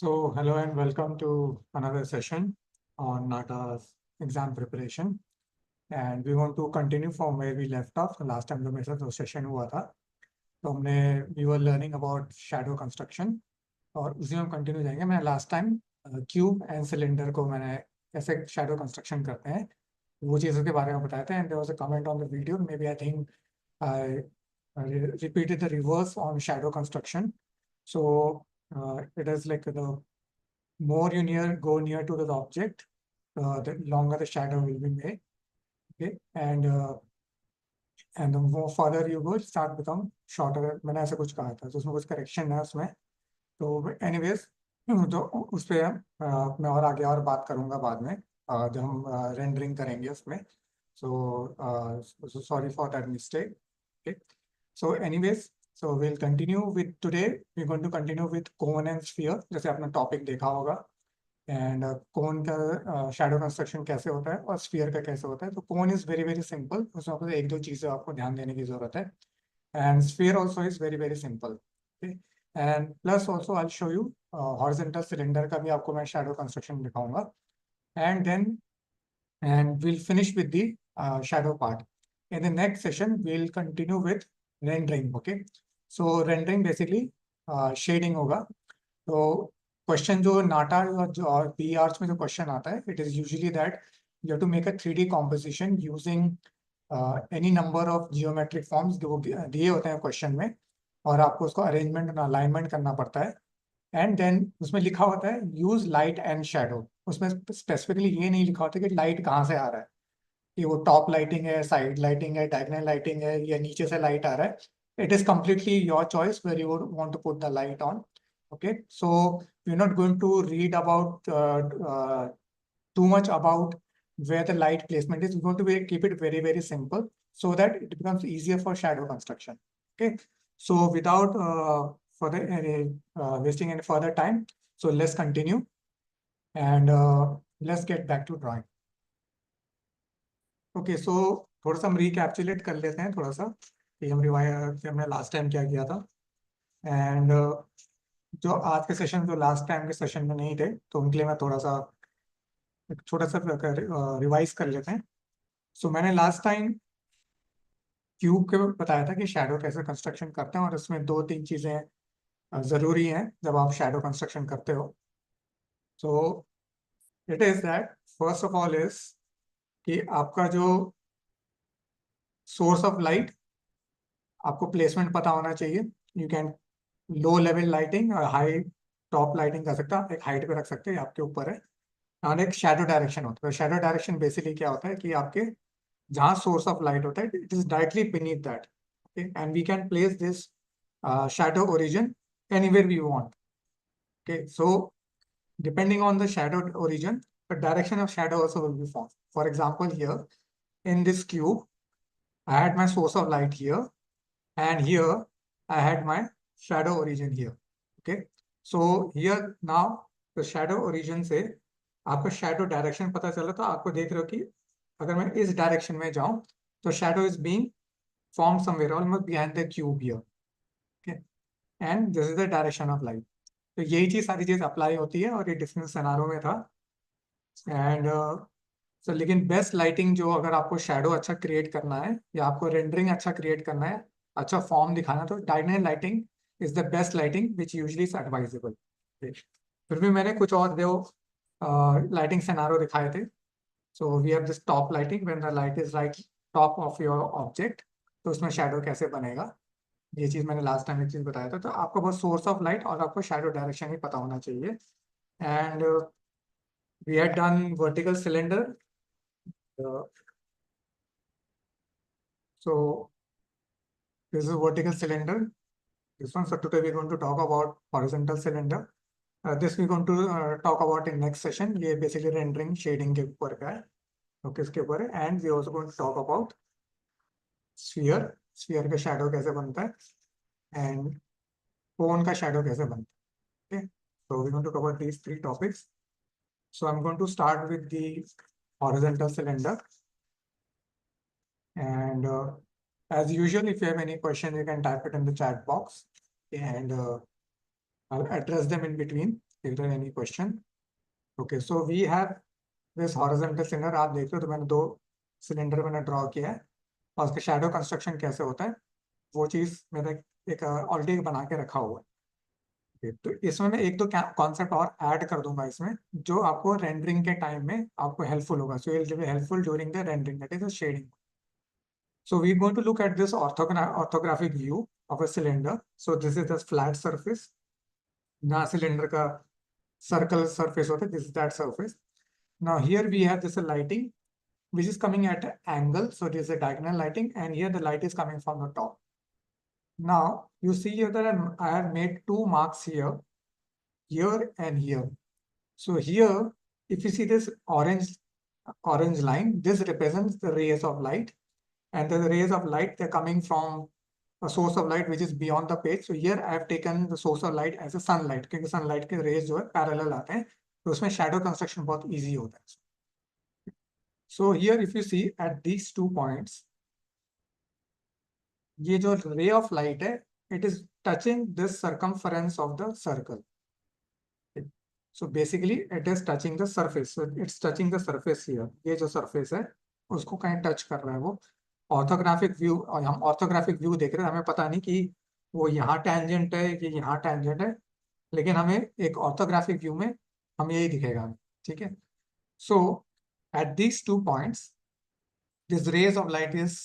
So, hello and welcome to another session on NATA's exam preparation. And we want to continue from where we left off. The last time जो मेरे साथ वो session हुआ था, तो हमने we were learning about shadow construction और उसी में हम continue जाएंगे. मैंने last time cube and cylinder को मैंने कैसे shadow construction करते हैं वो चीज़ों के बारे में बताया था. And there was a comment on the video. Maybe I think I repeated the reverse on shadow construction. So it is like the more you go near to the object, the longer the shadow will be made. Okay, and the more further you go, it start become shorter. मैंने ऐसा कुछ कहा था, तो उसमें कुछ correction है उसमें. तो anyways, तो उस पे मैं और आगे और बात करूँगा बाद में जब हम rendering करेंगे उसमें. So sorry for that mistake. Okay. So anyways, so we'll continue with today. We're going to continue with cone and sphere. जैसे आपने topic देखा होगा. एंड कोन का शैडो कंस्ट्रक्शन कैसे होता है और स्फीयर का कैसे होता है. तो कोन इज वेरी सिंपल, उसमें आपको एक दो चीज़ें आपको ध्यान देने की जरूरत है. And sphere also is very simple. And plus also I show you horizontal cylinder का भी आपको मैं शैडो कंस्ट्रक्शन दिखाऊंगा. And then we'll finish with the shadow part. In the next session we'll continue with rendering. Okay, so rendering basically shading होगा. तो question जो नाटा और P arts में जो क्वेश्चन आता है, it is usually that you have to make a 3D composition using any number of geometric forms जो दिए होते हैं क्वेश्चन में, और आपको उसको अरेंजमेंट और अलाइनमेंट करना पड़ता है. एंड देन उसमें लिखा होता है यूज लाइट एंड शेडो. उसमें स्पेसिफिकली ये नहीं लिखा होता कि लाइट कहाँ से आ रहा है, कि वो टॉप लाइटिंग है, साइड लाइटिंग है, डायगोनल लाइटिंग है, या नीचे से लाइट आ रहा है. It is completely your choice where you would want to put the light on. Okay, so we're not going to read about too much about where the light placement is. We're going to keep it very simple so that it becomes easier for shadow construction. Okay, so without further wasting any further time, so let's continue and let's get back to drawing. Okay, so थोड़ा सा हम recapitulate कर लेते हैं थोड़ा सा कि हमने लास्ट टाइम क्या किया था. एंड जो आज के सेशन जो लास्ट टाइम के सेशन में नहीं थे, तो उनके लिए मैं थोड़ा सा एक छोटा सा रिवाइज कर लेते हैं. सो मैंने लास्ट टाइम क्यूब के बताया था कि शैडो कैसे कंस्ट्रक्शन करते हैं, और इसमें दो तीन चीज़ें ज़रूरी हैं जब आप शैडो कंस्ट्रक्शन करते हो. So it is that first of all is कि आपका जो सोर्स ऑफ लाइट, आपको प्लेसमेंट पता होना चाहिए. You can low level lighting और हाई टॉप लाइटिंग कर सकते हैं, एक हाइट पे रख सकते हैं, आपके ऊपर है. और एक शैडो डायरेक्शन होता है. शैडो डायरेक्शन बेसिकली क्या होता है कि आपके जहाँ सोर्स ऑफ लाइट होता है, it is directly beneath that. And we can place this shadow origin anywhere we want. Okay, so depending on the shadow origin, the direction of shadow also will be formed. For example, here in this cube, I had my source of light here, and here I had my shadow origin here. Okay, so here now the shadow origin से आपका shadow direction पता चला, तो आपको देख रहे हो कि अगर मैं इस डायरेक्शन में जाऊं तो shadow is being formed somewhere almost behind the cube here. Okay, and this is the direction of light. तो यही चीज सारी चीज अप्लाई होती है, और ये डिफरेंट सिनारियो में था. एंड सो लेकिन बेस्ट लाइटिंग जो, अगर आपको शेडो अच्छा क्रिएट करना है या आपको रेंडरिंग अच्छा क्रिएट करना है, अच्छा फॉर्म दिखाना है, तो diagonal lighting is the best lighting which usually is advisable. फिर भी मैंने कुछ और दो लाइटिंग सिनारियो दिखाए थे. So we have this top lighting when the light is right top of your object, तो उसमें शेडो कैसे बनेगा, ये चीज मैंने लास्ट टाइम एक चीज बताया था. तो आपको बस सोर्स ऑफ लाइट और आपको शेडो डायरेक्शन ही पता होना चाहिए. And we had done vertical cylinder. So this is vertical cylinder, this one. So today we're going to talk about horizontal cylinder. This we're going to talk about in next session. ये basically rendering shading के ऊपर का है, okay, इसके ऊपर है. And we also going to talk about sphere. Sphere का shadow कैसे बनता है, and cone का shadow कैसे बनता है. Okay, so we're going to cover these three topics. So I'm going to start with the horizontal cylinder. And as usual, if you have any question, you can type it in the chat box, and I'll address them in between. Is there any question? Okay, so we have this horizontal cylinder. आप देख रहे हो तो मैंने 2 cylinder मैंने draw किया है और उसका शैडो कंस्ट्रक्शन कैसे होता है वो चीज मैंने एक ऑलरेडी बना के रखा हुआ है। Okay, तो इसमें मैं एक दो कॉन्सेप्ट और ऐड कर दूंगा इसमें जो आपको रेंडरिंग के टाइम में आपको हेल्पफुल होगा। So it will be helpful during the rendering, that is the shading. So we're going to look at this orthographic view of a cylinder. So this is the flat surface. Now cylinder ka circle surface होता है, this is that surface. Now here we have this lighting which is coming at an angle. So this is a diagonal lighting and here the light is coming from the top. Now you see here that I have made 2 marks here and here. So here if you see this orange line, this represents the rays of light. And the rays of light, they're coming from a source of light which is beyond the page. So here I have taken the source of light as a sunlight, क्योंकि sunlight के rays जो है parallel आते हैं, तो उसमें shadow construction बहुत easy होता है. So here if you see at these 2 points, ये जो ray of light है, it is touching this circumference of the circle. So basically it is touching the surface. So it's touching the surface here. ये जो surface है, उसको कहीं touch कर रहा है वो. ऑर्थोग्राफिक व्यू, और हम ऑर्थोग्राफिक व्यू देख रहे हैं, हमें पता नहीं कि वो यहाँ टेंजेंट है कि यहाँ टेंजेंट है, लेकिन हमें एक ऑर्थोग्राफिक व्यू में हम यही दिखेगा. ठीक है. So at these 2 points this ray of light is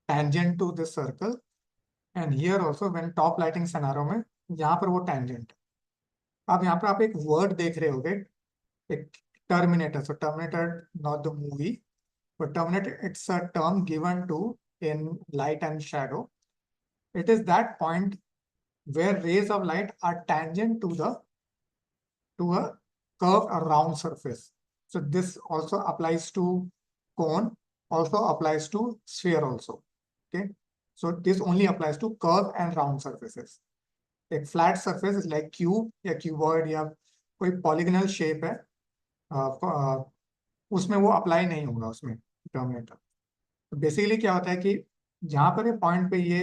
tangent to this circle and here also when top lighting scenario में यहाँ पर वो टेंजेंट. अब यहाँ पर आप एक वर्ड देख रहे होगे, एक terminator. So terminator not the movie, but terminator, it's a term given to in light and shadow. It is that point where rays of light are tangent to a curved or round surface. So this also applies to cone, also applies to sphere also. Okay, so this only applies to curved and round surfaces. A flat surface is like cube या cuboid या कोई polygonal shape है, उसमें वो apply नहीं होगा उसमें terminator. तो बेसिकली क्या होता है कि जहां पर ये पॉइंट पे ये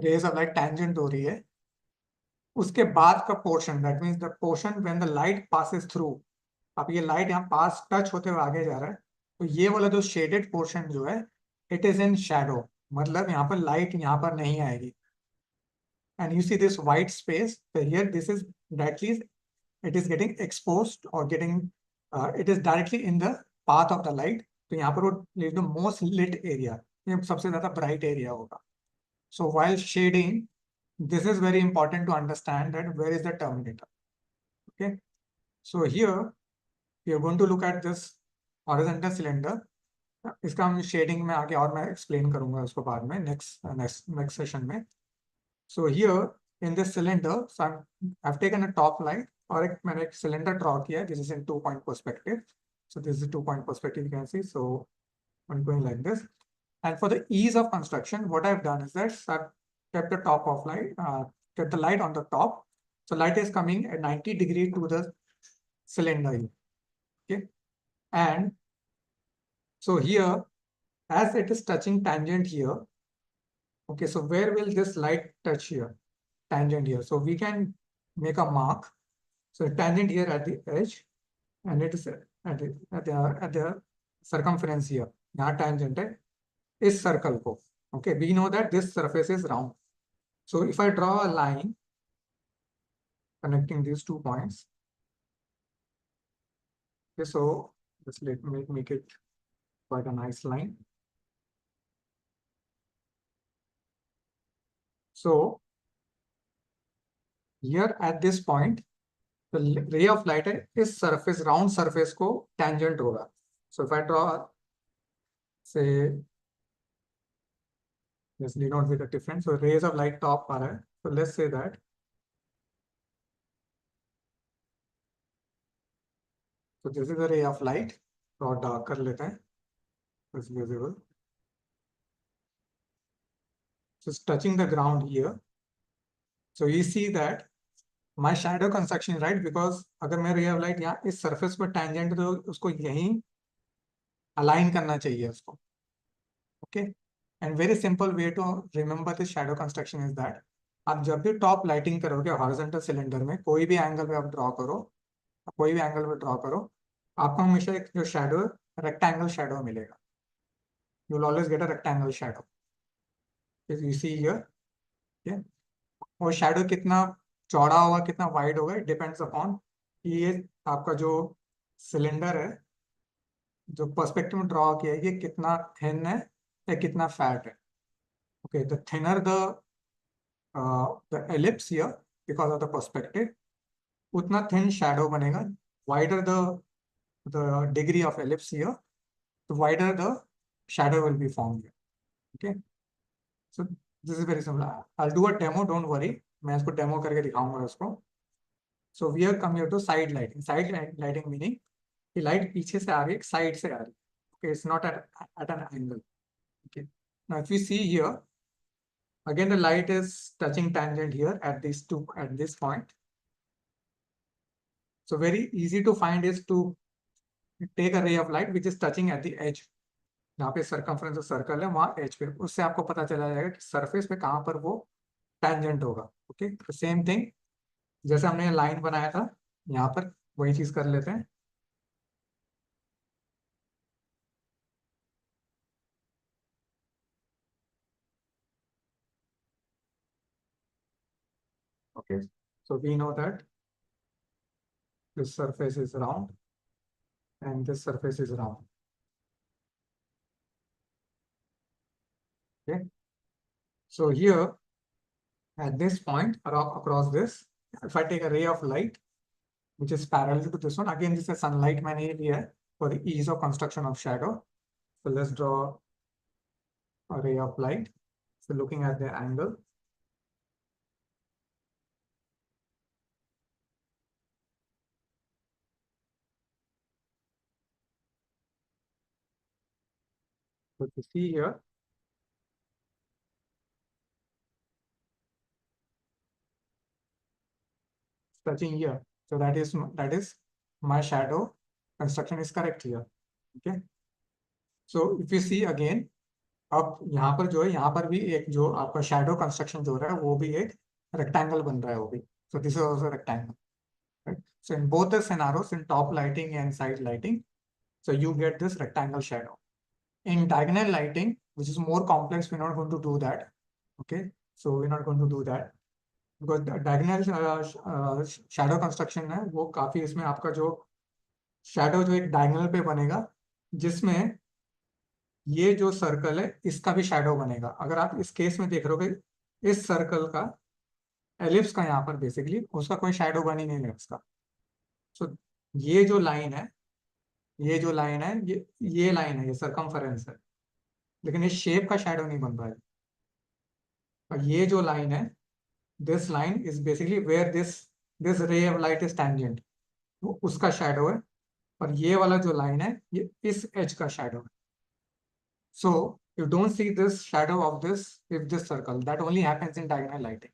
रेज ऑफ लाइट टेंजेंट हो रही है, उसके बाद का portion, that means the portion when the light passes through. अब ये लाइट यहाँ पास टच होते हुए आगे जा रहा है, तो ये वाला जो शेडेड पोर्शन जो है, इट इज इन शैडो. मतलब यहाँ पर लाइट यहाँ पर नहीं आएगी. And you see this white space here, this is directly it is getting exposed or getting it is directly in the path of the light. तो यहाँ पर वो the most lit area, ये सबसे ज्यादा bright area होगा. So while shading, this is very important to understand that where is the terminator. Okay, so here we are going to look at this horizontal cylinder. इसका हम shading में आगे और मैं explain करूंगा उसको बाद में next session में. So here in this cylinder, so I've taken a top light और एक मैंने एक सिलेंडर ड्रॉ किया है. This is in 2 point perspective. So this is a 2 point perspective, you can see. So I'm going like this. And for the ease of construction, what I've done is that I've kept the top of light, kept the light on the top. So light is coming at 90 degrees to the cylinder here. Okay. And so here, as it is touching tangent here, okay, so where will this light touch here? Tangent here. So we can make a mark. So tangent here at the edge, and it is at the circumference here. यहाँ tangent है इस circle को. Okay, we know that this surface is round. So if I draw a line connecting these 2 points, okay, so let's make it quite a nice line. So here at this point, the ray of light है इस surface, round surface को tangent होगा. So if I draw, say, let's denote with a difference. So rays of light top आ रहा है. So let's say that. So this is a ray of light. और dark कर लेते हैं. It's visible. So it's touching the ground here. So you see that my shadow construction is right, because अगर मैं ray of light यहाँ इस surface पर tangent तो उसको यहीं align करना चाहिए उसको. Okay, and very simple way to remember this shadow construction is that आप जब भी टॉप लाइटिंग करोगे हॉरिजॉन्टल सिलेंडर में, कोई भी एंगल पे आप ड्रॉ करो, कोई भी एंगल पे ड्रॉ करो, आपको हमेशा एक जो शेडो रेक्टेंगल शेडो मिलेगा. You will always get a rectangle shadow. You see here. और शेडो कितना चौड़ा होगा कितना वाइड होगा, इट डिपेंड्स अपॉन कि ये आपका जो सिलेंडर है, जो पर्सपेक्टिव में ड्रॉ किया है, ये कितना थिन है या कितना फैट है. Okay, the thinner the ellipse here because of the perspective, उतना थिन शेडो बनेगा. Wider the degree of ellipse here, the wider the shadow will be formed here. Okay, so this is very simple. I'll do a demo, don't worry. मैं इसको demo करके दिखाऊंगा उसको. So we are come here to side lighting. Side lighting meaning कि light पीछे से आ रही है, साइड से आ रही है. Okay, it's not at an angle. Okay, now if you see here, again the light is touching tangent here at this point. So very easy to find is to take a ray of light which is touching at the edge. जहाँ पे circumference of circle है वहाँ as पे, उससे आपको पता चला जाएगा कि सरफेस पे कहाँ पर वो टेंजेंट होगा. ओके, तो सेम थिंग जैसे हमने लाइन बनाया था यहाँ पर, वही चीज कर लेते हैं. Okay, so we know that this surface is round and this surface is round. Okay, so here at this point across this, if I take a ray of light which is parallel to this one, again this is sunlight मैंने ये लिया है for the ease of construction of shadow. So let's draw a ray of light. So looking at the angle, so to see here, touching here, so that is my shadow construction is correct here. Okay, so if you see again, अब यहाँ पर जो है, यहाँ पर भी एक जो आपका शेडो कंस्ट्रक्शन जो हो रहा है वो भी एक रेक्टेंगल बन रहा है वो भी. So this is also rectangle, right? So in both the scenarios, in top lighting and side lighting, so you get this rectangle shadow. In diagonal lighting, which is more complex, we're not going to do that. Okay, so we're not going to do that because the diagonal shadow construction है वो काफी, इसमें आपका जो shadow जो एक diagonal पे बनेगा, जिसमें ये जो सर्कल है इसका भी शेडो बनेगा. अगर आप इस केस में देख रहे हो, इस सर्कल का एलिप्स का यहाँ पर बेसिकली उसका कोई शेडो बन ही नहीं है इसका. सो ये जो लाइन है, ये जो लाइन है, ये लाइन है, ये सरकमफेरेंस है, लेकिन इस शेप का शेडो नहीं बन रहा है. और ये जो लाइन है, this line is basically where this ray of light is tangent, वो उसका शेडो है. और ये वाला जो लाइन है ये इस एज का शेडो है. सो you don't see this shadow of this if this circle, that only happens in diagonal lighting.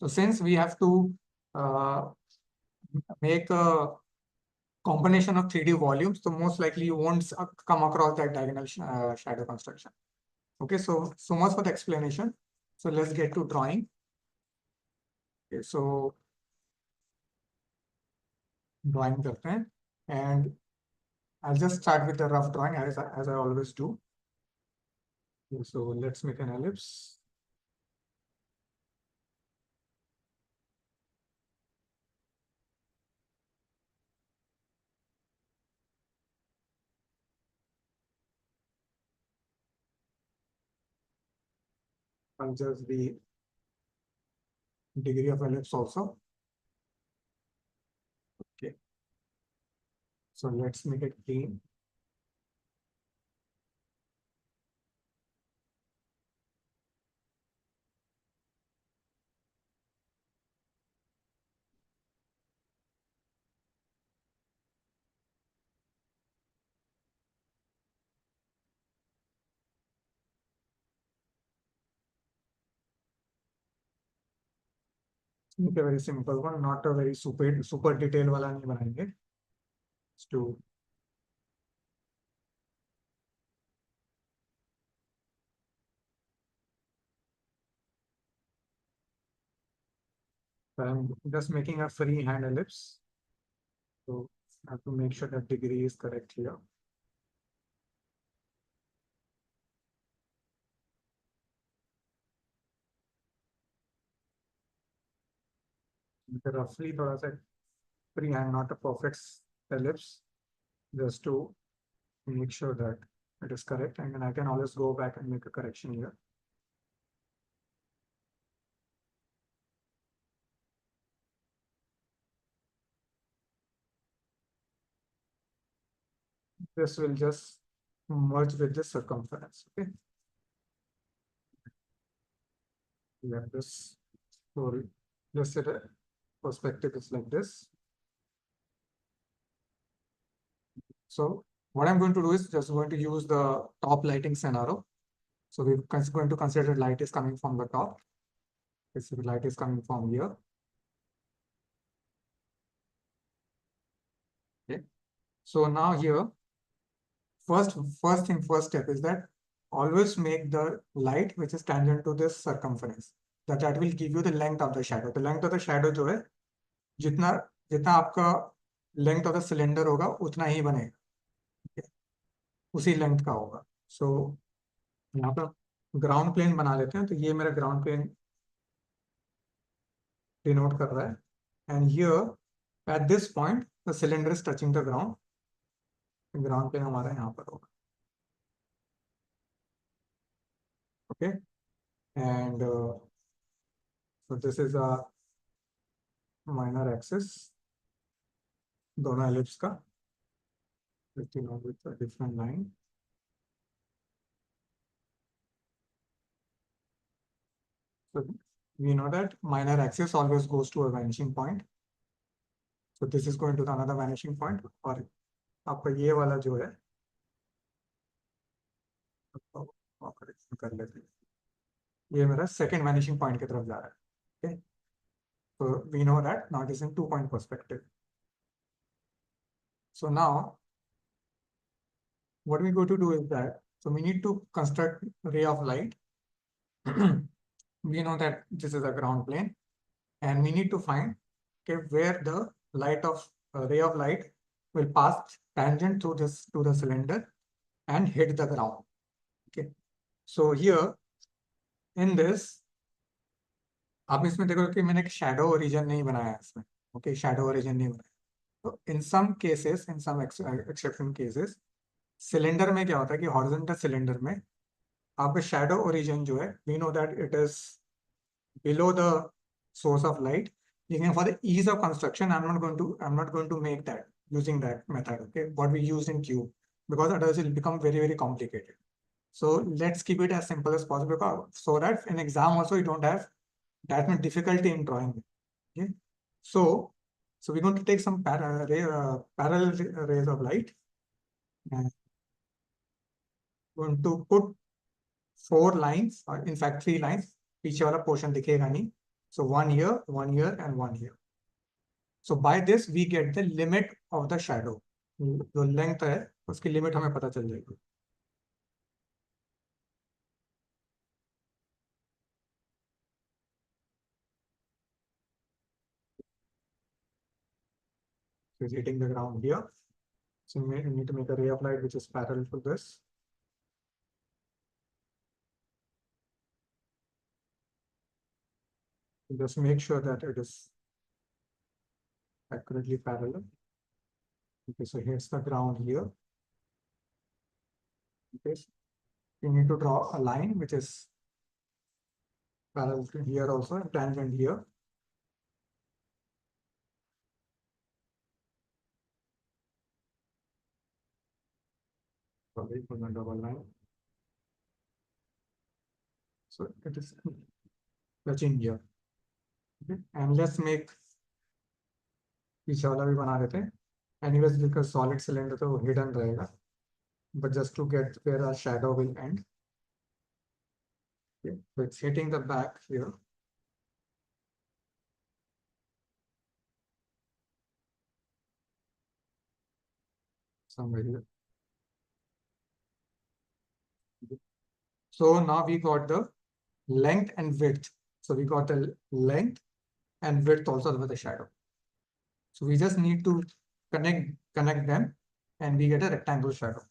So since we have to uh, make a combination of 3D volumes, so most likely you won't come across that diagonal shadow construction. Okay, so much for the explanation. So let's get to drawing. Okay, so drawing करते हैं, and I'll just start with the rough drawing as I always do. Okay, so let's make an ellipse. I'll just the degree of ellipse also. Okay, so let's make it clean. Make a very simple one, not a very super detail वाला नहीं बनाएंगे. To So I'm just making a freehand ellipse. So I have to make sure that degree is correct here. Roughly थोड़ा सा freehand, not a perfect ellipse, just to make sure that it is correct, and then I can always go back and make a correction here. This will just merge with the circumference. Okay. We have this. So just set a perspective is like this. So what I'm going to do is just going to use the top lighting scenario. So we're going to consider light is coming from the top. This light is coming from here. Okay. So now here, first step is that always make the light which is tangent to this circumference. That will give you the length of the shadow. The length of the shadow जो है, जितना जितना आपका length of the cylinder होगा उतना ही बनेगा, उसी length का होगा. So यहाँ पर ग्राउंड प्लेन बना लेते हैं. तो ये मेरा ग्राउंड प्लेन डिनोट कर रहा है. And here at this point the cylinder is touching the ground. Ground plane हमारा यहाँ पर होगा. Okay. And so this is a minor axis, दोनों ellipse का, with a different line. So we know that minor axis always goes to a vanishing point. So this is going to another vanishing point. और आपका ये वाला जो है, कर लेते हैं, ये मेरा second vanishing point की तरफ जा रहा है. Okay. So we know that now it is in 2-point perspective. So now what we go to do is that, so we need to construct ray of light. We know that this is a ground plane, and we need to find, okay, where the light of ray of light will pass tangent through this to the cylinder and hit the ground. Okay. So here in this, आप इसमें देखो कि मैंने एक shadow origin नहीं बनाया इसमें. Okay, shadow origin नहीं बनाया. So in some cases, in some exception cases, cylinder में क्या होता है कि हॉरिजॉन्टल सिलेंडर में आपका शैडो ओरिजिन जो है, we know that it is below the source of light. लेकिन for the ease of construction I am not going to make that using that method. Okay, what we use in cube, because otherwise it become very very complicated. So let's keep it as simple as possible, so that in exam also you don't have that much difficulty in drawing it. Okay, so we're going to take some parallel rays of light, and going to put 4 lines, or in fact 3 lines. पीछे वाला portion दिखेगा नहीं. So one here, and one here. So by this we get the limit of the shadow. जो length है उसकी limit हमें पता चल जाएगी. So it's hitting the ground here. So we need to make a ray of light which is parallel to this. Just make sure that it is accurately parallel. Okay, so here's the ground here. Okay, you need to draw a line which is parallel to here also, and tangent here. Probably put a double line. So it is touching here. Okay, and let's make पीछे वाला भी बना देते हैं. Anyways, because solid cylinder तो hidden रहेगा, but just to get where our shadow will end. Okay, so it's hitting the back here. Somewhere here. Okay. So now we got the length and width. So we got the length and width also with the shadow. So we just need to connect them and we get a rectangle shadow.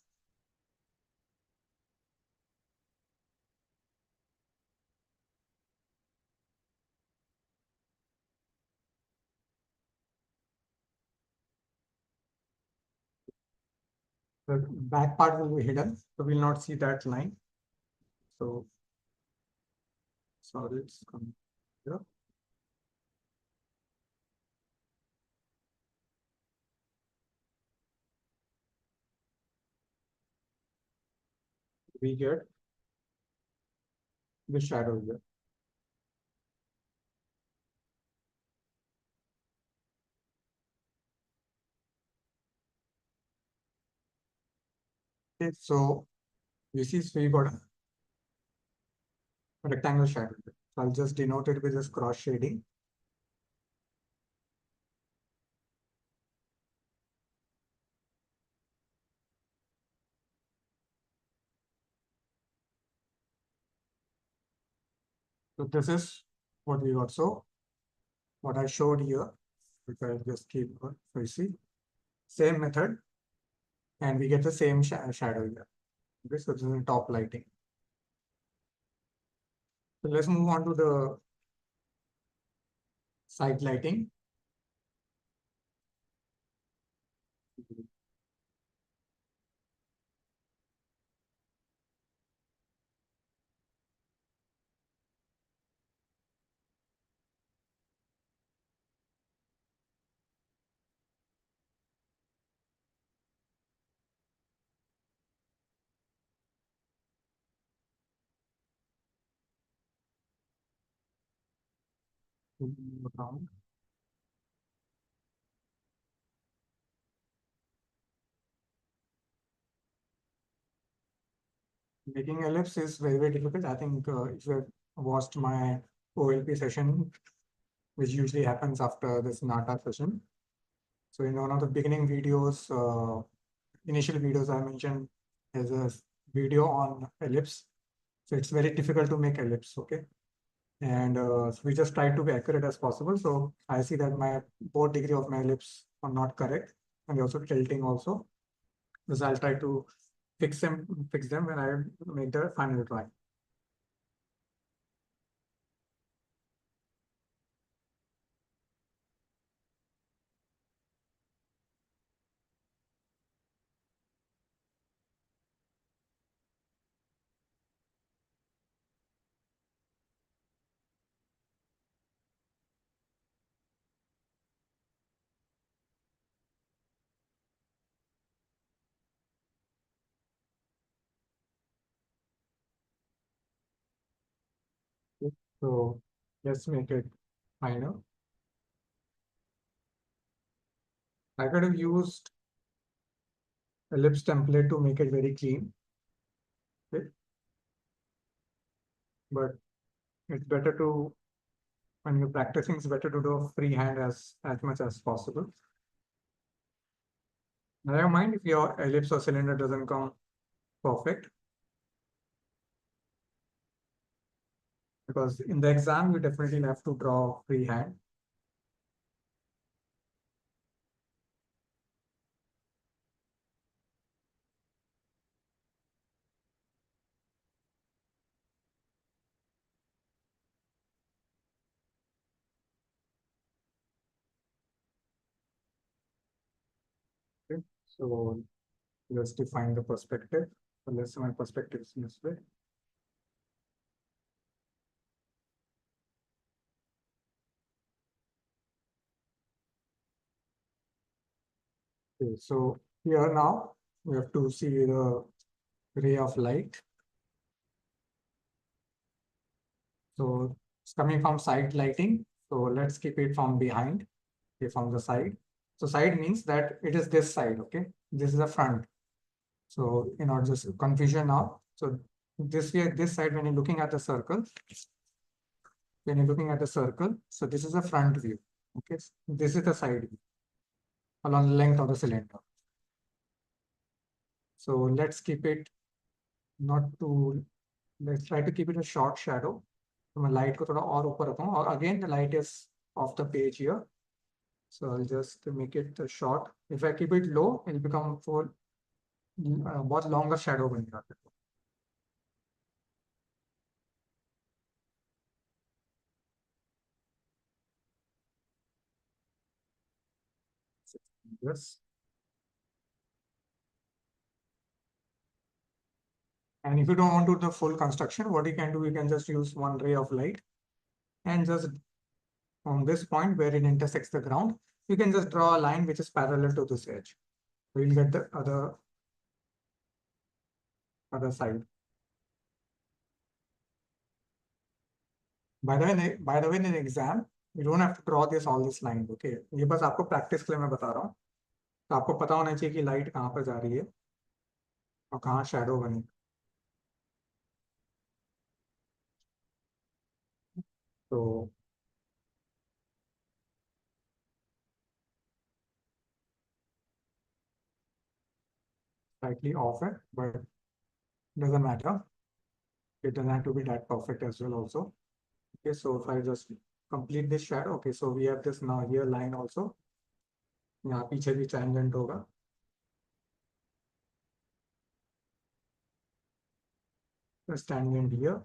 The back part will be hidden, so we'll not see that line. So sorry, it's coming here. We get the shadow here. Okay, so you see, so we got a rectangle shadow. So I'll just denote it with this cross shading. So this is what we got. So what I showed here, which I'll just keep going. So you see, same method, and we get the same shadow here. Okay, so this is top lighting. So let's move on to the side lighting. Around. Making ellipse is very, very difficult. I think if you have watched my OLP session, which usually happens after this NATA session. So in one of the beginning videos, initial videos I mentioned, there's a video on ellipse. So it's very difficult to make ellipse, okay? And so we just try to be accurate as possible. So I see that my both degree of my ellipse are not correct, and also tilting also. Because I'll try to fix them when I make the final drawing. So let's make it finer. I could have used ellipse template to make it very clean, okay? But it's better to, when you're practicing, it's better to do a freehand as much as possible. Never mind if your ellipse or cylinder doesn't come perfect, because in the exam you definitely have to draw freehand. Okay, so let's define the perspective. So let's say my perspective is this way. Okay, so here now we have to see the ray of light. So it's coming from side lighting. So let's keep it from behind, okay, from the side. So side means that it is this side, okay? This is the front. So in order just confusion now. So this way, this side, when you're looking at the circle, so this is the front view, okay? This is the side view along the length of the cylinder. So let's keep it not too, let's try to keep it a short shadow. तो मैं light को थोड़ा और ऊपर रखूँ और again the light is of the page here. So I'll just make it short. If I keep it low, it'll become full, बहुत longer shadow बन जाता है. Yes. And if you don't want to do the full construction, what you can do, you can just use one ray of light and just on this point where it intersects the ground, you can just draw a line which is parallel to this edge. We'll get the other side. By the way, in an exam, you don't have to draw all this line. Okay, ये बस आपको practice के लिए मैं बता रहा हूँ. तो आपको पता होना चाहिए कि light कहाँ पर जा रही है और कहाँ shadow बनी. तो slightly off it, but doesn't matter. It doesn't have to be that perfect as well also. Okay, so if I just complete this shadow, okay, so we have this now here line also. यहाँ पीछे भी tangent होगा. This tangent here.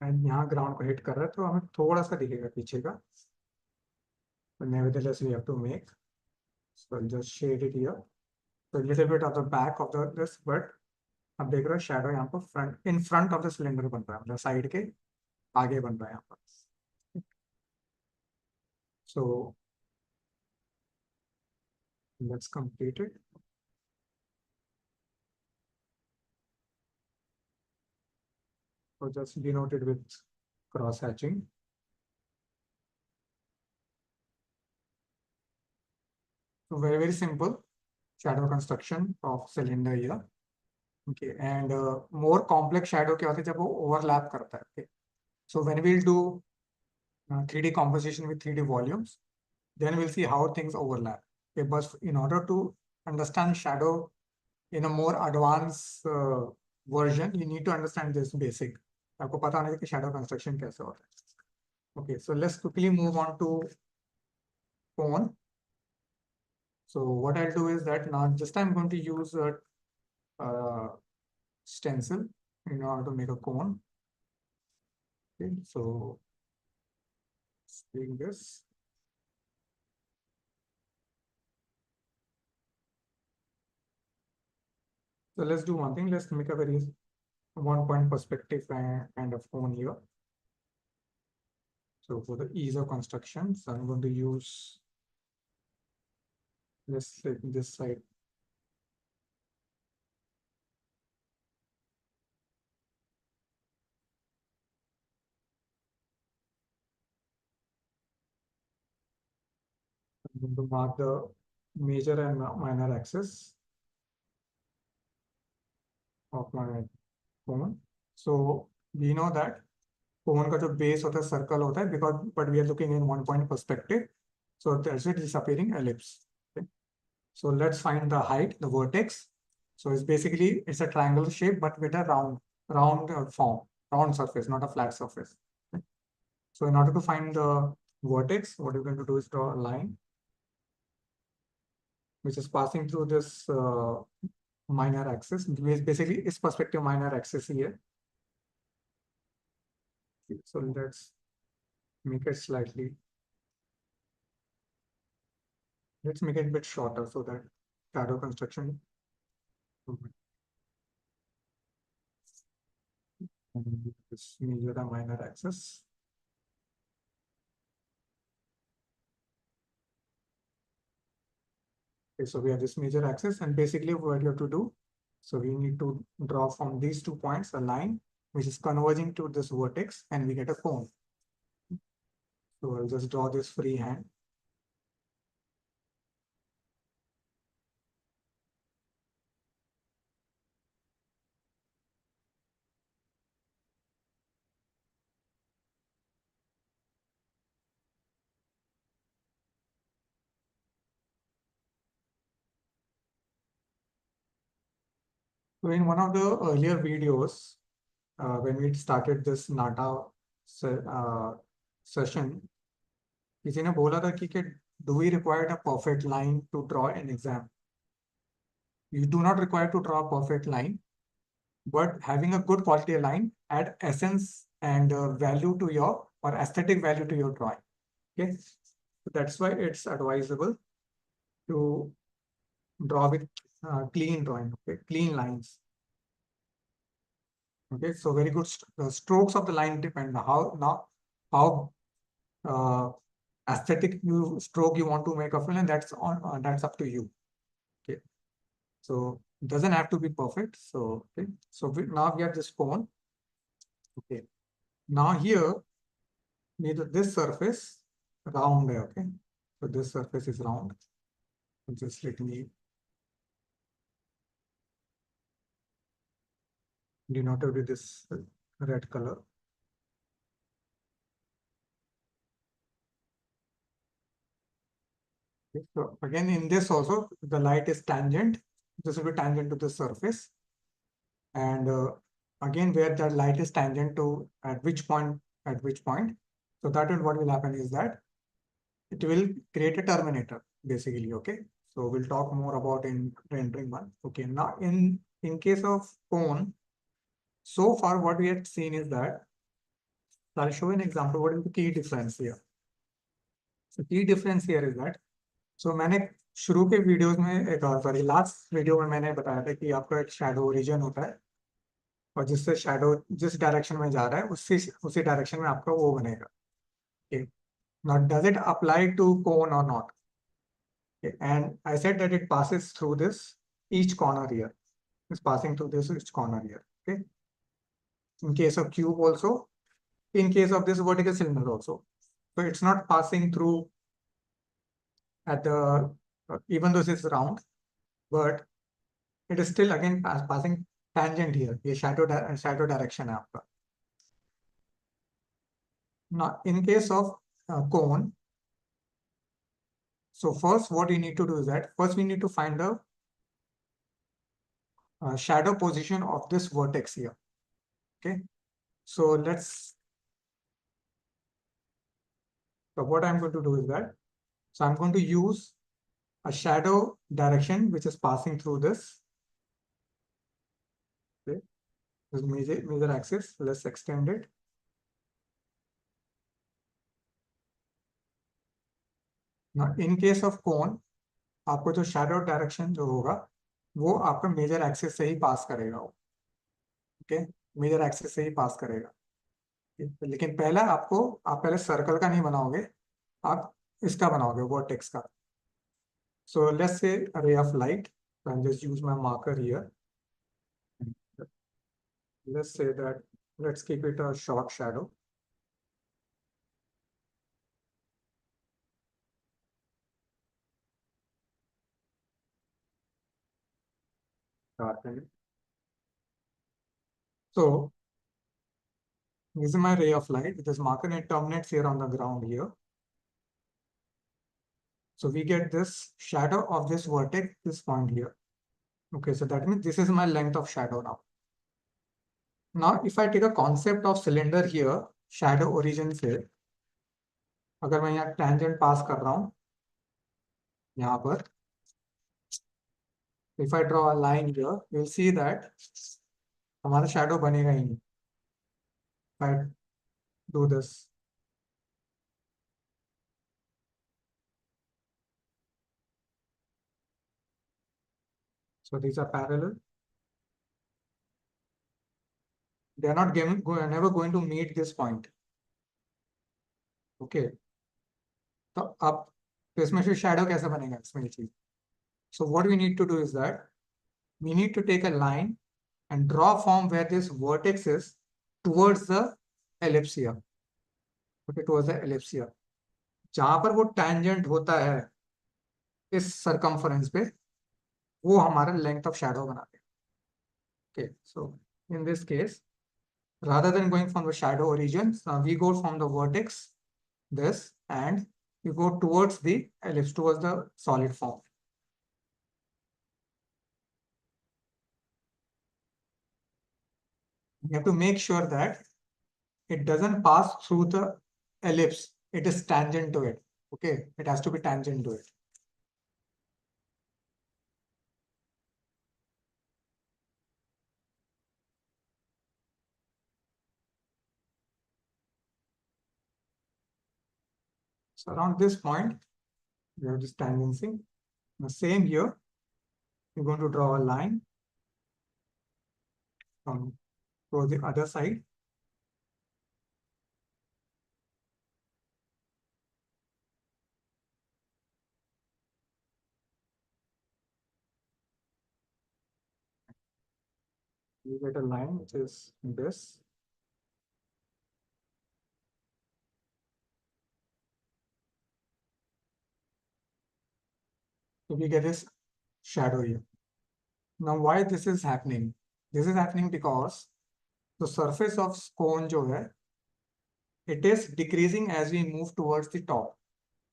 And यहाँ ground को hit कर रहा है, तो हमें थोड़ा सा दिखेगा पीछे का. But nevertheless, we have to make. So I'll just shade it here. So a little bit of the back of this, but अब देख रहे हो shadow यहाँ पर front of the cylinder बन रहा है, मतलब side के आगे बन रहा है यहाँ पर. So let's complete it. So just denote it with cross hatching. So very simple shadow construction of cylinder here. Okay, and more complex shadow क्या होता है जब वो overlap करता है. Okay, so when we'll do 3D composition with 3D volumes, then we'll see how things overlap. Okay, but in order to understand shadow in a more advanced version, you need to understand this basic. आपको पता होना चाहिए कि shadow construction कैसे होता है. Okay, so let's quickly move on to cone. So what I'll do is that now just I'm going to use a stencil in order to make a cone. Okay, so doing this. So let's do one thing. Let's make a very one-point perspective kind of cone here. So for the ease of construction, so I'm going to use, let's say this side. I'm going to mark the major and minor axis of my cone. So we know that cone का जो base होता है circle होता है, because but we are looking in one point perspective. So there's a disappearing ellipse. Okay. So let's find the height, the vertex. So it's basically it's a triangle shape, but with a round form, round surface, not a flat surface. Okay. So in order to find the vertex, what you're going to do is draw a line which is passing through this minor axis. Basically, it's perspective minor axis here. Okay, so let's make it slightly. Let's make it a bit shorter so that shadow construction. This major and minor axis. Okay, so we have this major axis, and basically what you have to do, so we need to draw from these 2 points a line which is converging to this vertex, and we get a cone. So I'll just draw this freehand. So in one of the earlier videos, when we started this NATA session, किसी ने बोला था कि do we require a perfect line to draw an exam? You do not require to draw a perfect line, but having a good quality line add essence and value to your or aesthetic value to your drawing. Okay, so that's why it's advisable to draw with clean drawing. Okay, clean lines. Okay, so very good. The strokes of the line depend how uh, aesthetic you stroke you want to make a film, and that's up to you. Okay, so it doesn't have to be perfect. So okay, so now we have this cone. Okay, now here this surface round. Okay, so this surface is round. Just let me denote it with this red color. Okay, so again, in this also, the light is tangent. This will be tangent to the surface. And again, where the light is tangent to at which point. So that is what will happen is that it will create a terminator, basically. Okay. So we'll talk more about in rendering one. Okay. Now in case of cone, so far what we have seen is that, I'll show you an example. What is the key difference here? So key difference here is that, so मैंने शुरू के videos में एक sorry last video में मैंने बताया था कि आपका एक शैडो रीजन होता है और जिससे शैडो जिस डायरेक्शन में जा रहा है उसी डायरेक्शन में आपका वो बनेगा. Okay. Now does it apply to cone or not? Okay. And I said that it passes through this each corner here. It's passing through this each corner here. Okay. In case of cube also, in case of this vertical cylinder also. So it's not passing through at the even though it's round, but it is still again passing tangent here. ये shadow direction है आपका. Now in case of cone, so first what we need to do is that first we need to find the shadow position of this vertex here. Okay, so what I'm going to do is that, so I'm going to use a shadow direction which is passing through this. Okay, this major axis. Let's extend it. Now in case of cone, आपको जो shadow direction जो होगा वो आपका major axis से ही पास करेगा वो. Okay, major axis से ही पास करेगा. लेकिन आप पहले सर्कल का नहीं बनाओगे, आप इसका बनाओगे वर्टेक्स का. So let's say a ray of light. So I'll just use my marker here. Let's say that, let's keep it a short shadow. So this is my ray of light. This marker, it terminates here on the ground here. So we get this shadow of this vertex, this point here. Okay, so that means this is my length of shadow now. Now, if I take a concept of cylinder here, shadow origin से, अगर मैं यहाँ tangent pass कर रहा हूँ, यहाँ पर, if I draw a line here, you'll see that हमारा shadow बनेगा ही नहीं. If I do this, so these are parallel. They are not never going to meet this point. Okay. तो अब इसमें फिर shadow कैसे बनेगा इसमें ये चीज? So what we need to do is that we need to take a line and draw from where this vertex is towards the ellipse here. Okay, towards the ellipse here. जहां पर वो tangent होता है इस circumference पे, वो हमारा length of shadow बना देगा. Okay, so in this case, rather than going from the shadow origin, we go from the vertex, this, and we go towards the ellipse, towards the solid form. You have to make sure that it doesn't pass through the ellipse. It is tangent to it. Okay, it has to be tangent to it. So around this point, we have this tangency. The same here, we're going to draw a line from towards the other side. You get a line which is this. So we get this shadow here. Now why this is happening? This is happening because the surface of cone जो है, it is decreasing as we move towards the top.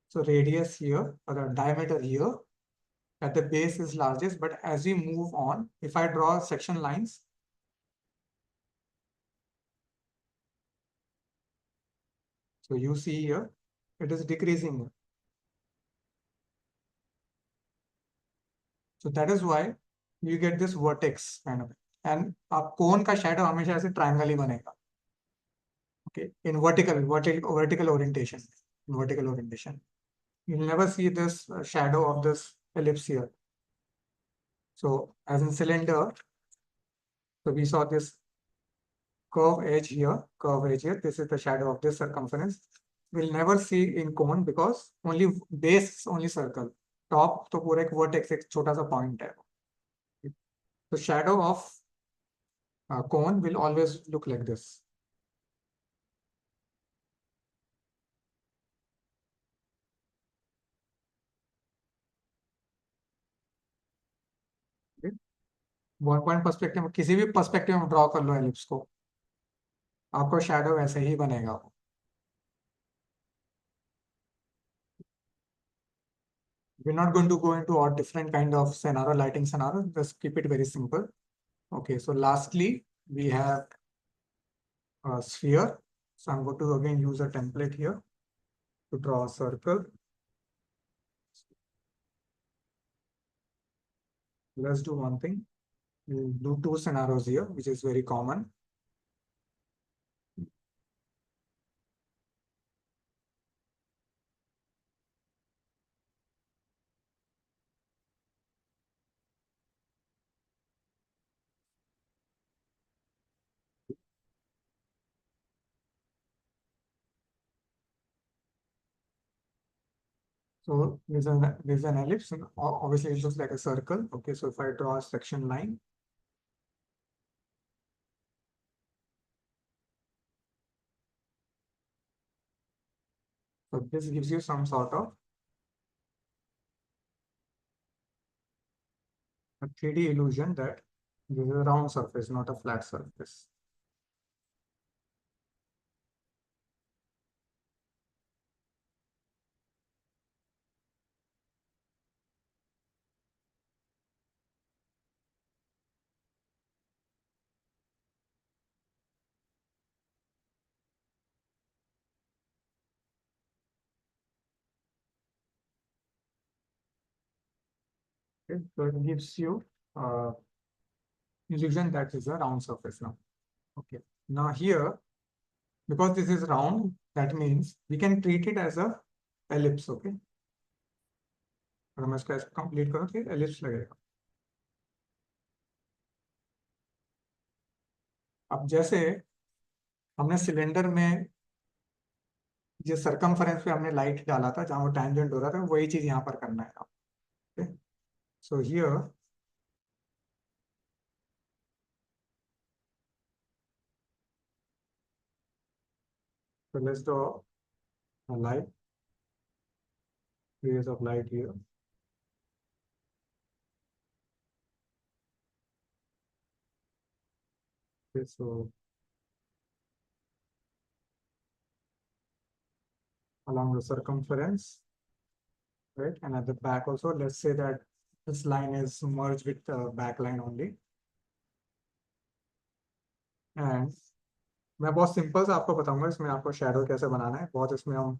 So radius here or the diameter here at the base is largest, but as we move on, if I draw section lines, so you see here, it is decreasing. So that is why you get this vertex kind of, and आप cone का shadow हमेशा ऐसे triangle ही बनेगा. Okay, in vertical orientation, vertical orientation. You'll never see this shadow of this ellipse here. So as in cylinder, so we saw this curve edge here. This is the shadow of this circumference. We'll never see in cone because only base only circle. Top तो पूरा एक vertex एक छोटा सा point है. The shadow of cone will always look like this. One point perspective में किसी भी पर्सपेक्टिव में ड्रॉ कर लो एलिप्स को, आपको शैडो ऐसे ही बनेगा. We're not going to go into all different kind of scenario, lighting scenario. Just keep it very simple. Okay, so lastly we have a sphere. So I'm going to again use a template here to draw a circle. Let's do one thing. We'll do two scenarios here, which is very common. So there's an ellipse, and obviously it looks like a circle. Okay, so if I draw a section line, so this gives you some sort of a 3D illusion that this is a round surface, not a flat surface. Okay, so it gives you illusion that is a round surface now. Okay, now here, because this is round, that means we can treat it as a ellipse. Okay, अगर मैं इसका complete करूँ तो ellipse लगेगा. अब जैसे हमने cylinder में जिस सर्कमफरेंस पे हमने लाइट डाला था जहां वो टैंजेंट हो रहा था, वही चीज यहाँ पर करना है. Okay, so here so let's draw a light, rays of light here. Okay, so along the circumference, right? And at the back also, let's say that this line is merged with the back line only. And मैं बहुत simple सा आपको बताऊंगा इसमें आपको shadow कैसे बनाना है. बहुत इसमें हम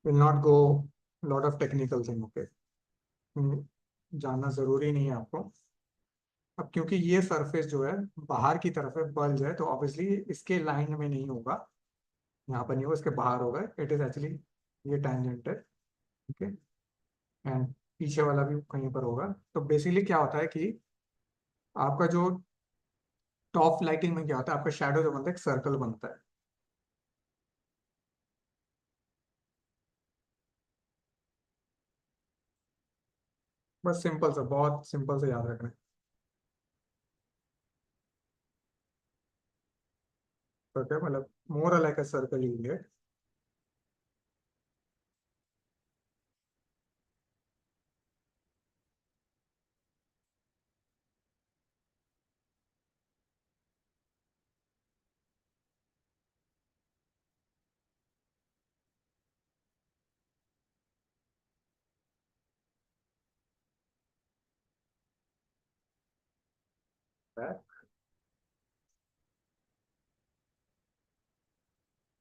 will not go lot of technical thing, okay? जानना जरूरी नहीं है आपको। अब क्योंकि ये सरफेस जो है बाहर की तरफ है, बल्ज है, तो ऑब्वियसली इसके लाइन में नहीं होगा, यहाँ पर नहीं होगा, इसके बाहर होगा। इट इज एक्चुअली ये टैंजेंट है, ओके। एंड पीछे वाला भी कहीं पर होगा। तो बेसिकली क्या होता है कि आपका जो टॉप लाइटिंग में क्या होता है, आपका शेडो जो बनता है एक सर्कल बनता है। बस सिंपल सा, बहुत सिंपल से याद रखना है। तो क्या मतलब more like a circle you get.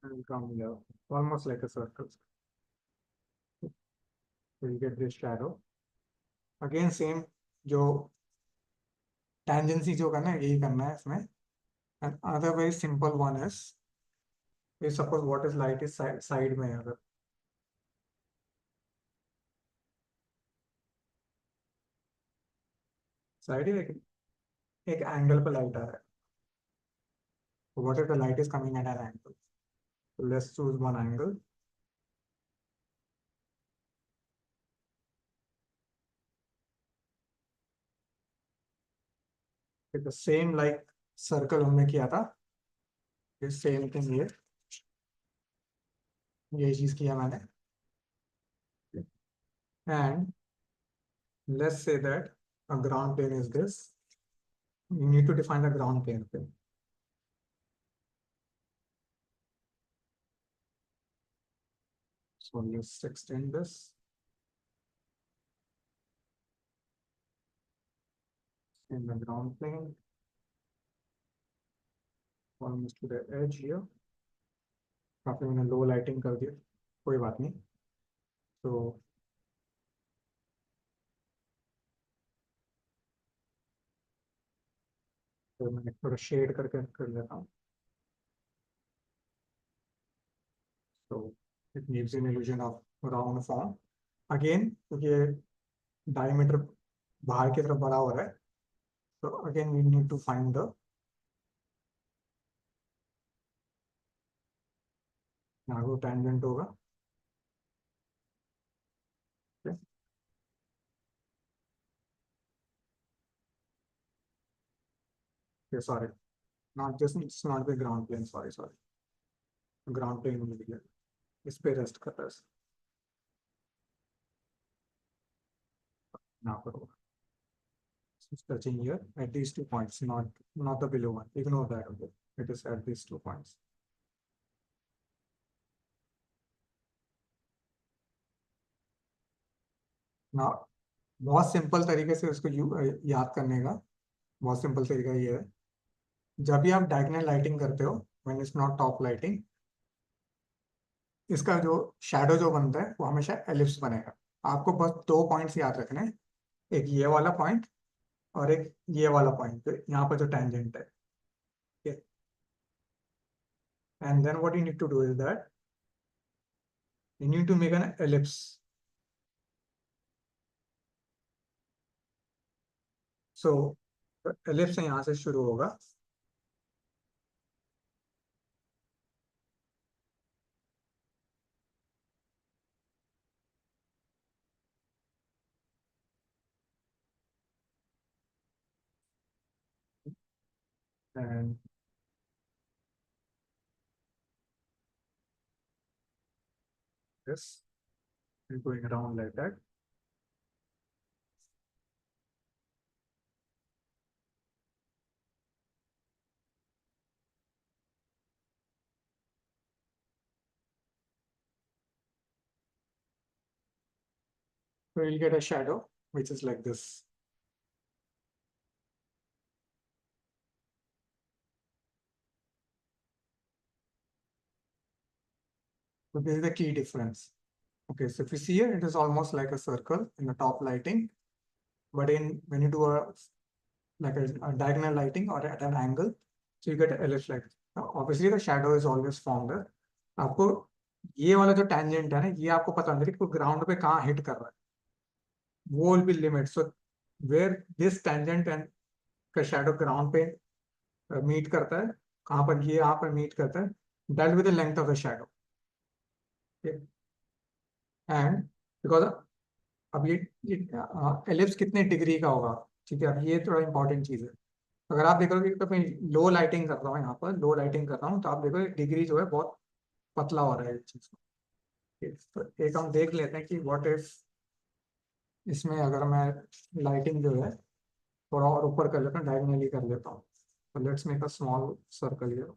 And come here, almost like a circle. So you get this shadow. Again same, जो टेंजेंसी जो करना है यही करना है इसमें। And other very simple one is suppose what is light is side में है, अगर साइड ही एक एंगल पर लाइट आ रहा है, what if the light is coming at an angle, so let's choose one angle. The same like circle हमने किया था, सेम थिंग ये, यही चीज किया मैंने। And let's say that a ground plane is this. You need to define the ground plane. So let's extend this in the ground plane almost to the edge here. काफी मैंने low lighting कर दिया, कोई बात नहीं। तो मैंने थोड़ा शेड करके कर लेता हूँ। So it gives an illusion of round form. Again, ये diameter बाहर की तरफ बड़ा हो रहा है, तो again we need to find the, यहाँ वो tangent होगा, okay? Okay, sorry, not just, it's not the ground plane, sorry, ground plane मिल गया, इस पे रेस्ट कर रहा है, यहाँ पर होगा। It's touching here at these 2 points, not the below one. Ignore that. Okay, it is at these 2 points. Now, बहुत सिंपल तरीके से उसको याद करने का बहुत सिंपल तरीका ये है, जब भी आप डायगोनल लाइटिंग करते हो, when it's not top lighting, इसका जो शैडो जो बनता है वो हमेशा एलिप्स बनेगा। आपको बस 2 पॉइंट्स याद रखने हैं, एक ये वाला पॉइंट और एक ये वाला पॉइंट, यहाँ पर जो टेंजेंट है। And then what you need to do is that you need to make an ellipse. So ellipse यहाँ से शुरू होगा, and this is going around like that. So you'll get a shadow which is like this. So this is the key difference. Okay, so if you see here, it is almost like a circle in the top lighting, but when you do a diagonal lighting or at an angle, so you get an ellipse like this. Now, obviously the shadow is always formed there. आपको ये वाला जो tangent है ना, ये आपको पता होना चाहिए कि ग्राउंड पे कहाँ हिट कर रहा है. वो will be limit. So where this tangent and का shadow ground पे meet करता है, कहाँ पर ये यहाँ पर meet करता है, that will be the length of the shadow. Okay. And because अब ये एलिप्स कितने डिग्री का होगा, ठीक है. अब ये थोड़ा इंपॉर्टेंट चीज है. अगर आप देखोगे तो मैं लो लाइटिंग कर रहा हूँ, यहाँ पर लो लाइटिंग कर रहा हूँ, तो आप देखो डिग्री जो है बहुत पतला हो रहा है इस चीज को. तो एक हम देख लेते हैं कि व्हाट इफ इसमें अगर मैं लाइटिंग जो है थोड़ा और ऊपर कर लेता हूँ, डायगोनली कर लेता हूँ. तो let's make a small circle here.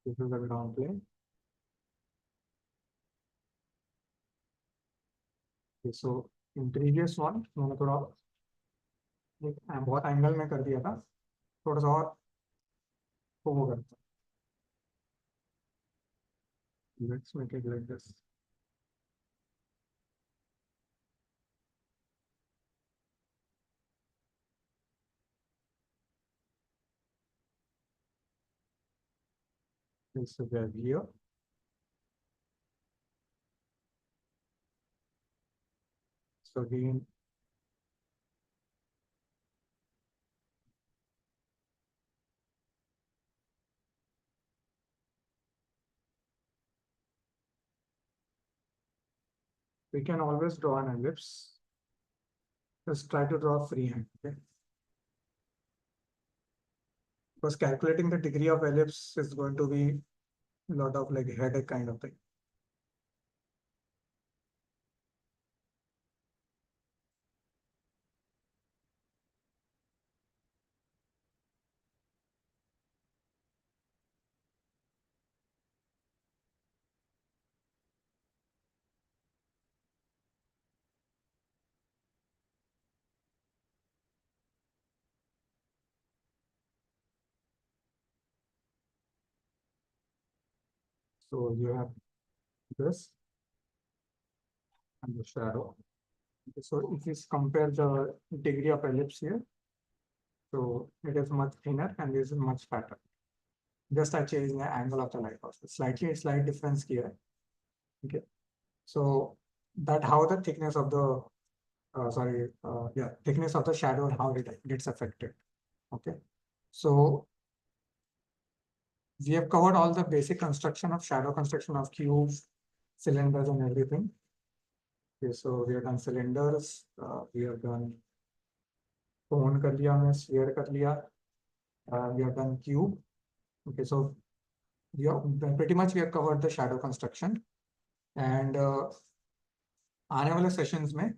This is the ground plane. So in previous one मैंने थोड़ा बहुत एंगल में कर दिया था, थोड़ा सा और वो करता हूँ. Let's make it like this. This is the here. So again, we can always draw an ellipse. Just try to draw freehand, okay? Because calculating the degree of ellipse is going to be a lot of like headache kind of thing. So you have this and the shadow. Okay, so if you compare the degree of ellipse here, so it is much thinner and this is much fatter. Just I changed the angle of the lighthouse. Slight difference here. Okay. So that how the thickness of the thickness of the shadow and how it gets affected. Okay. So we have covered all the basic construction of shadow construction of cubes, cylinders, and everything. Okay, so we have done cylinders, we have done cone कर लिया हमने, sphere कर लिया, we have done cube. Okay, so we have pretty much we have covered the shadow construction, and आने वाले sessions में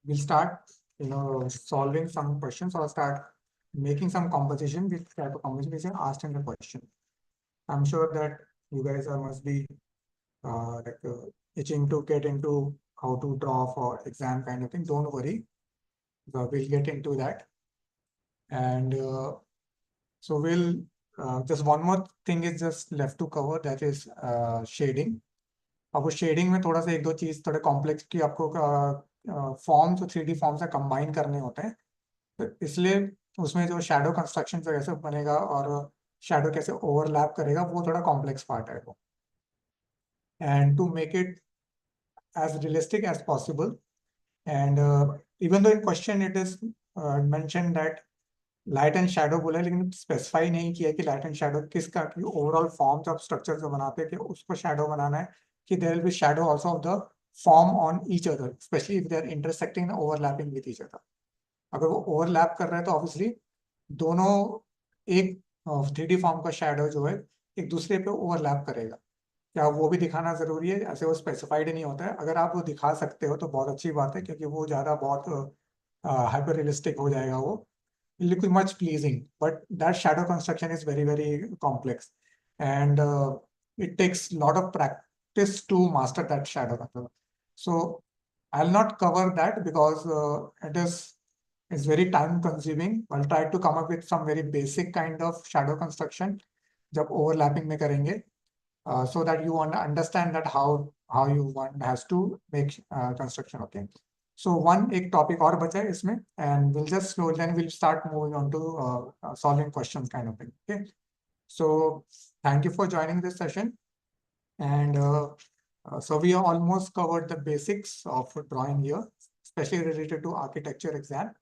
we'll start solving some questions or start making some composition with type of composition which are asked in the question. I'm sure that you guys must be itching to get into how to draw for exam kind of thing. Don't worry, we'll get into that. And so we'll just one more thing is just left to cover, that is shading. अब वो shading में थोड़ा सा एक दो चीज थोड़े complex की आपको फॉर्म्स और 3D फॉर्म से कंबाइन करने होते हैं, तो इसलिए उसमें जो शैडो कंस्ट्रक्शन कैसे बनेगा और शैडो कैसे ओवरलैप करेगा वो थोड़ा कॉम्प्लेक्स पार्ट है वो. And to make it as realistic as possible, and even though in question it is mentioned that light and shadow बोला है, लेकिन स्पेसिफाई नहीं किया कि लाइट एंड शैडो किसका, ओवरऑल फॉर्म्स ऑफ स्ट्रक्चर जो बनाते हैं कि उसको शैडो बनाना है, कि there will be shadow also of the form on each other, specially if they are intersecting overlapping with each other. अगर वो ओवरलैप कर रहे हैं तो ऑब्वियसली दोनों एक 3D फॉर्म का शैडो जो है एक दूसरे पे ओवरलैप करेगा. क्या वो भी दिखाना जरूरी है? ऐसे वो स्पेसिफाइड नहीं होता है. अगर आप वो दिखा सकते हो तो बहुत अच्छी बात है, क्योंकि वो ज्यादा बहुत हाइपर रियलिस्टिक हो जाएगा. वो look much pleasing, but that shadow construction is very, very complex, and it takes a lot of practice to master that shadow method. So I'll not cover that because it is is very time consuming. I'll try to come up with some very basic kind of shadow construction जब overlapping में करेंगे, so that you want to understand that how you one has to make construction. Okay. So one एक topic और बचा है इसमें, and we'll just slowly then we'll start moving on to solving questions kind of thing. Okay. So thank you for joining this session, and so we almost covered the basics of drawing here, especially related to architecture exam.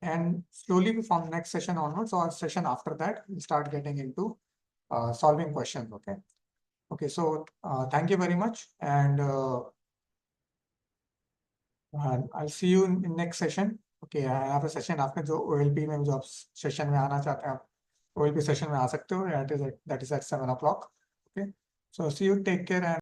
And slowly from next session onwards or session after that, we'll start getting into solving questions. Okay. Okay. So thank you very much, and I'll see you in next session. Okay. I have a session after जो OLP में जो आप session में आना चाहते हैं, आप OLP session में आ सकते हो. That is at 7 o'clock. Okay. So see you. Take care. And